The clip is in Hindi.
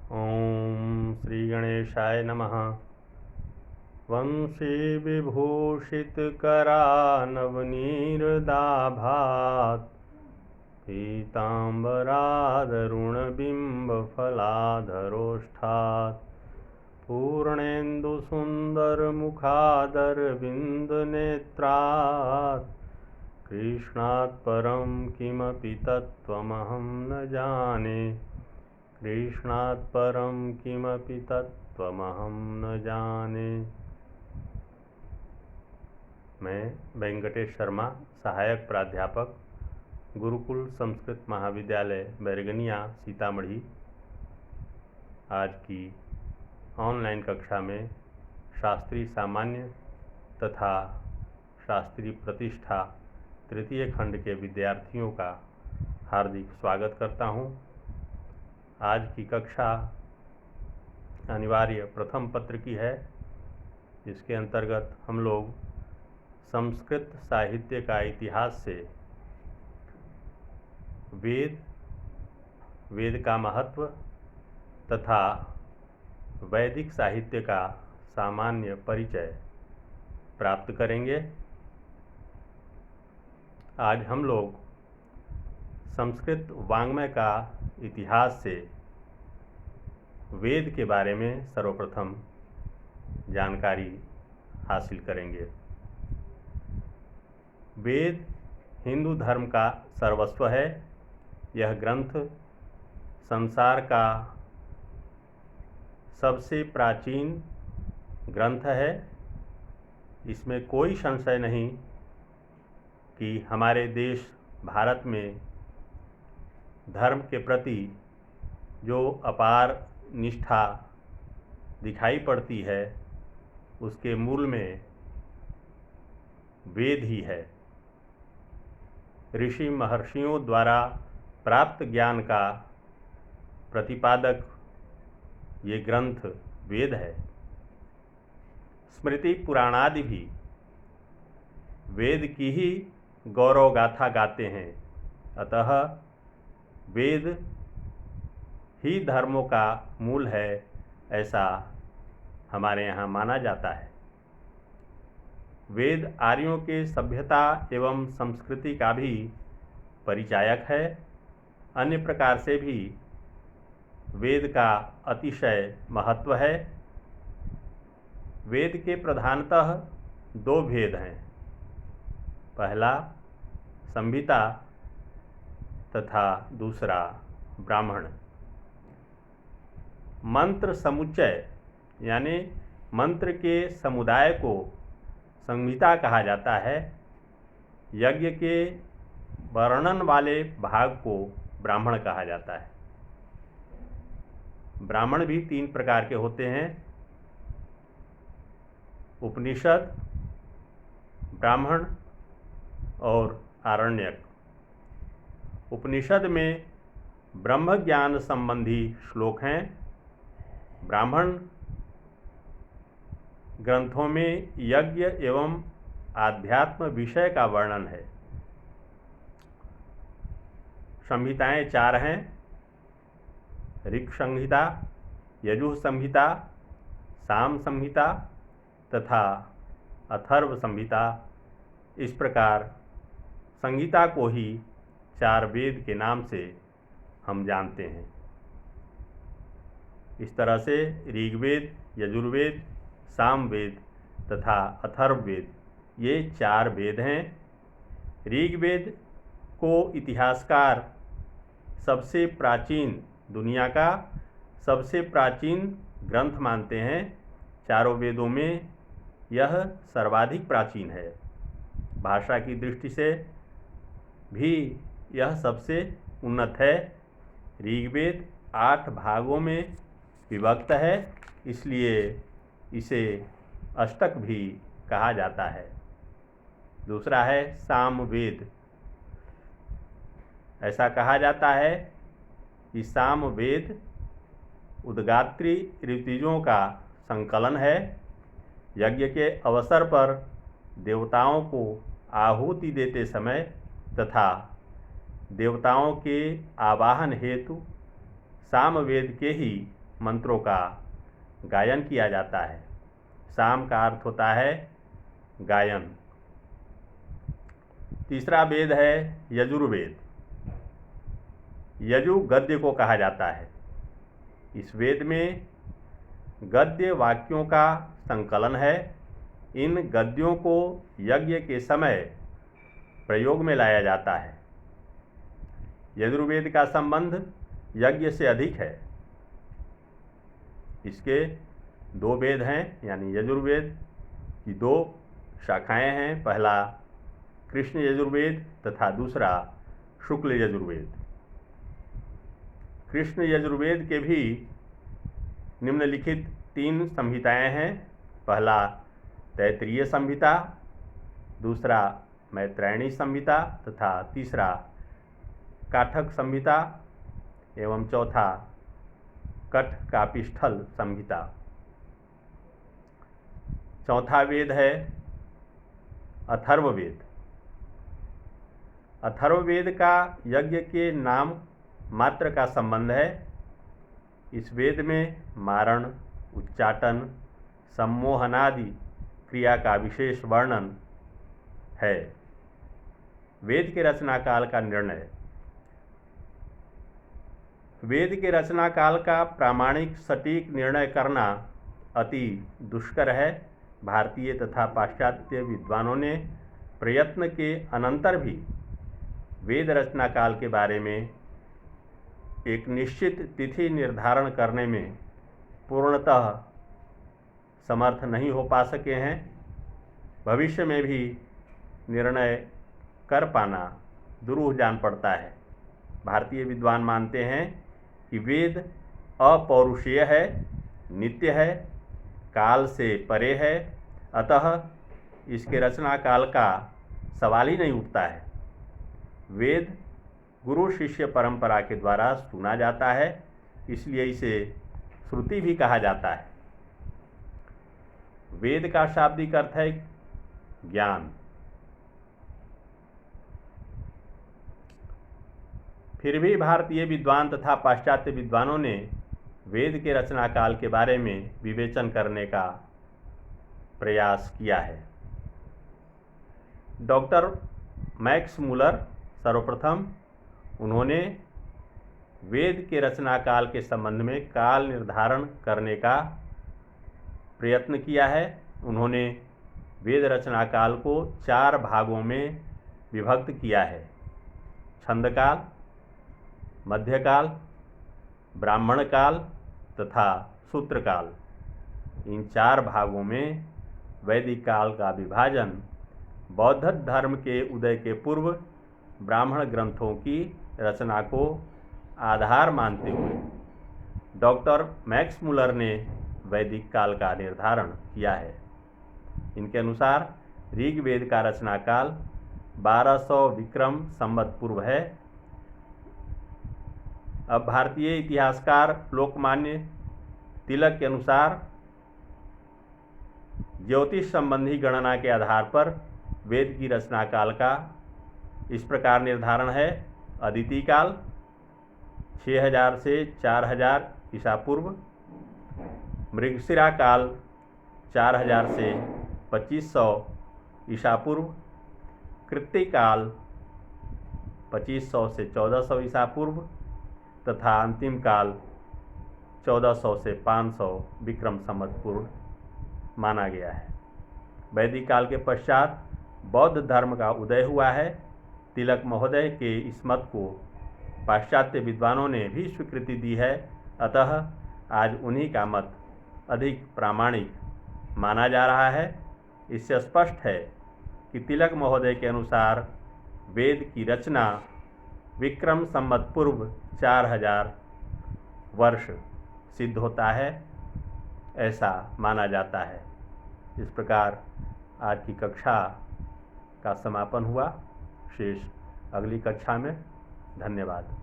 ओम श्री गणेशाय नमः। वंशी विभूषितकरानवनीरदाभात् पीताम्बरादरुणबिम्बफलाधरोष्ठात् पूर्णेन्दुसुन्दरमुखादरविन्दनेत्रात् कृष्णात् परं किमपि तत्त्वमहं न जाने। कृष्णात् परं किमपि तत्त्वमहं न जाने। मैं वेंकटेश शर्मा, सहायक प्राध्यापक, गुरुकुल संस्कृत महाविद्यालय बैरगनिया सीतामढ़ी, आज की ऑनलाइन कक्षा में शास्त्रीय सामान्य तथा शास्त्रीय प्रतिष्ठा तृतीय खंड के विद्यार्थियों का हार्दिक स्वागत करता हूं। आज की कक्षा अनिवार्य प्रथम पत्र की है। इसके अंतर्गत हम लोग संस्कृत साहित्य का इतिहास से वेद का महत्व तथा वैदिक साहित्य का सामान्य परिचय प्राप्त करेंगे। आज हम लोग संस्कृत वाङ्मय का इतिहास से वेद के बारे में सर्वप्रथम जानकारी हासिल करेंगे। वेद हिंदू धर्म का सर्वस्व है। यह ग्रंथ संसार का सबसे प्राचीन ग्रंथ है। इसमें कोई संशय नहीं कि हमारे देश भारत में धर्म के प्रति जो अपार निष्ठा दिखाई पड़ती है, उसके मूल में वेद ही है। ऋषि महर्षियों द्वारा प्राप्त ज्ञान का प्रतिपादक ये ग्रंथ वेद है। स्मृति पुराणादि भी वेद की ही गौरव गाथा गाते हैं। अतः वेद ही धर्मों का मूल है, ऐसा हमारे यहाँ माना जाता है। वेद आर्यों के सभ्यता एवं संस्कृति का भी परिचायक है। अन्य प्रकार से भी वेद का अतिशय महत्व है। वेद के प्रधानतः दो भेद हैं। पहला संहिता तथा दूसरा ब्राह्मण। मंत्र समुच्चय यानी मंत्र के समुदाय को संहिता कहा जाता है। यज्ञ के वर्णन वाले भाग को ब्राह्मण कहा जाता है। ब्राह्मण भी तीन प्रकार के होते हैं: उपनिषद, ब्राह्मण और आरण्यक। उपनिषद में ब्रह्म ज्ञान संबंधी श्लोक हैं। ब्राह्मण ग्रंथों में यज्ञ एवं आध्यात्म विषय का वर्णन है। संहिताएं चार हैं: ऋक् संहिता, यजुः संहिता, साम संहिता तथा अथर्व संहिता। इस प्रकार संहिता को ही चार वेद के नाम से हम जानते हैं। इस तरह से ऋग्वेद, यजुर्वेद, सामवेद तथा अथर्ववेद ये चार वेद हैं। ऋग्वेद को इतिहासकार सबसे प्राचीन, दुनिया का सबसे प्राचीन ग्रंथ मानते हैं। चारों वेदों में यह सर्वाधिक प्राचीन है। भाषा की दृष्टि से भी यह सबसे उन्नत है। ऋग्वेद 8 भागों में विभक्त है, इसलिए इसे अष्टक भी कहा जाता है। दूसरा है सामवेद। ऐसा कहा जाता है कि सामवेद उद्गात्री ऋतुजों का संकलन है। यज्ञ के अवसर पर देवताओं को आहुति देते समय तथा देवताओं के आवाहन हेतु सामवेद के ही मंत्रों का गायन किया जाता है। साम का अर्थ होता है गायन। तीसरा वेद है यजुर्वेद। यजु गद्य को कहा जाता है। इस वेद में गद्य वाक्यों का संकलन है। इन गद्यों को यज्ञ के समय प्रयोग में लाया जाता है। यजुर्वेद का संबंध यज्ञ से अधिक है। इसके दो वेद हैं, यानी यजुर्वेद की दो शाखाएं हैं। पहला कृष्ण यजुर्वेद तथा दूसरा शुक्ल यजुर्वेद। कृष्ण यजुर्वेद के भी निम्नलिखित 3 संहिताएं हैं। पहला तैत्तिरीय संहिता, दूसरा मैत्रेयणी संहिता तथा तीसरा काठक संहिता एवं चौथा कठकापिष्ठल संहिता। चौथा वेद है अथर्ववेद। अथर्ववेद का यज्ञ के नाम मात्र का संबंध है। इस वेद में मारण, उच्चाटन, सम्मोहनादि क्रिया का विशेष वर्णन है। वेद के रचना काल का निर्णय। वेद के रचना काल का प्रामाणिक सटीक निर्णय करना अति दुष्कर है। भारतीय तथा पाश्चात्य विद्वानों ने प्रयत्न के अनंतर भी वेद रचना काल के बारे में एक निश्चित तिथि निर्धारण करने में पूर्णतः समर्थ नहीं हो पा सके हैं। भविष्य में भी निर्णय कर पाना दुरूह जान पड़ता है। भारतीय विद्वान मानते हैं कि वेद अपौरुषेय है, नित्य है, काल से परे है, अतः इसके रचना काल का सवाल ही नहीं उठता है। वेद गुरु शिष्य परंपरा के द्वारा सुना जाता है, इसलिए इसे श्रुति भी कहा जाता है। वेद का शाब्दिक अर्थ है ज्ञान। फिर भी भारतीय विद्वान तथा पाश्चात्य विद्वानों ने वेद के रचना काल के बारे में विवेचन करने का प्रयास किया है। डॉक्टर मैक्स मूलर सर्वप्रथम उन्होंने वेद के रचना काल के संबंध में काल निर्धारण करने का प्रयत्न किया है। उन्होंने वेद रचना काल को 4 भागों में विभक्त किया है: छंदकाल, मध्यकाल, ब्राह्मण काल तथा सूत्रकाल। इन 4 भागों में वैदिक काल का विभाजन बौद्ध धर्म के उदय के पूर्व ब्राह्मण ग्रंथों की रचना को आधार मानते हुए डॉक्टर मैक्स मूलर ने वैदिक काल का निर्धारण किया है। इनके अनुसार ऋग्वेद का रचना काल 1200 विक्रम संवत पूर्व है। अब भारतीय इतिहासकार लोकमान्य तिलक के अनुसार ज्योतिष संबंधी गणना के आधार पर वेद की रचना काल का इस प्रकार निर्धारण है: अदिति काल 6000 से 4000 ईसा पूर्व, मृगशिरा काल 4000 से 2500 ईसा पूर्व, कृत्तिक काल 2500 से 1400 ईसा पूर्व तथा अंतिम काल 1400 से 500 विक्रम संवत पूर्व माना गया है। वैदिक काल के पश्चात बौद्ध धर्म का उदय हुआ है। तिलक महोदय के इस मत को पाश्चात्य विद्वानों ने भी स्वीकृति दी है, अतः आज उन्हीं का मत अधिक प्रामाणिक माना जा रहा है। इससे स्पष्ट है कि तिलक महोदय के अनुसार वेद की रचना विक्रम संवत पूर्व 4000 वर्ष सिद्ध होता है, ऐसा माना जाता है। इस प्रकार आज की कक्षा का समापन हुआ। शेष अगली कक्षा में। धन्यवाद।